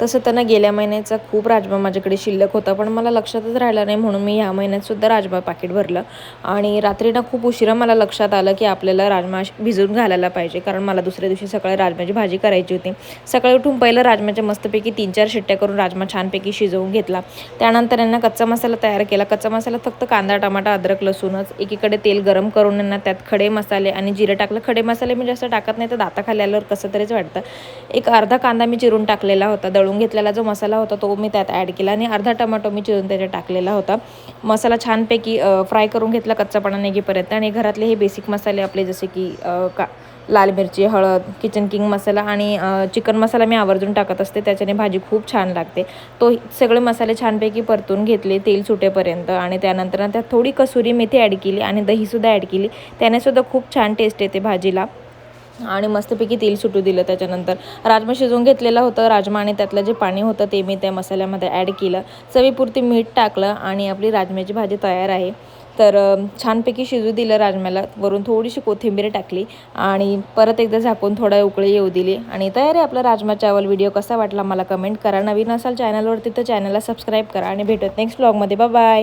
तसं तर गेल्या महिन्याचा खूप राजमा माझ्याकडे शिल्लक होता, पण मला लक्षातच राहिलं नाही म्हणून मी ह्या महिन्यातसुद्धा राजमा पाकीट भरलं. आणि रात्री खूप उशिरा मला लक्षात आलं की आपल्याला राजमा भिजवून घालायला पाहिजे, कारण मला दुसऱ्या दिवशी सकाळी राजम्याची भाजी करायची होती. सकाळी उठून पहिलं राजम्याच्या मस्तपैकी 3-4 शिट्ट्या करून राजमा छानपैकी शिजवून घेतला. त्यानंतर कच्चा मसाला तयार केला. कच्चा मसाला फक्त कांदा, टमाटा, अद्रक, लसूणच. एकीकडे तेल गरम करून त्यात खडे मसाले आणि जिरे टाकलं. खडे मसाले मी जास्त टाकत नाही, तर दाताखाली आल्यावर कसं तरीच वाटतं. एक अर्धा कांदा मी चिरून टाकलेला होता. दळून घेतलेला जो मसाला होता तो मी त्यात ॲड केला आणि अर्धा टमाटो मी चिरून त्याच्यात टाकलेला होता. मसाला छानपैकी फ्राय करून घेतला कच्चापणा निघेपर्यंत. आणि घरातले हे बेसिक मसाले आपले जसे की लाल मिरची, हळद, किचन किंग मसाला आणि चिकन मसाला मी आवर्जून टाकत असते, त्याच्याने भाजी खूप छान लागते. तो सगळे मसाले छानपैकी परतून घेतले तेल सुटेपर्यंत. आणि त्यानंतर त्यात थोडी कसुरी मेथी ॲड केली आणि दहीसुद्धा ॲड केली. त्यानेसुद्धा खूप छान टेस्ट येते भाजीला. आणि मस्तपैकी तेल सुटू दिलं. त्याच्यानंतर राजमा शिजवून घेतलेला होतं. राजमा आणि त्यातलं जे पाणी होतं ते मी त्या मसाल्यामध्ये ॲड केलं. चवीपुरती मीठ टाकलं आणि आपली राजम्याची भाजी तयार आहे. तर छानपैकी शिजू दिलं राजम्याला. वरून थोडीशी कोथिंबीर टाकली आणि परत एकदा झाकून थोडा उकळी येऊ दिली आणि तयार आहे आपला राजमा चावल. व्हिडिओ कसा वाटला मला कमेंट करा. नवीन असाल चॅनलवरती तर चॅनलला सबस्क्राईब करा आणि भेटत नेक्स्ट व्लॉगमध्ये. Bye bye.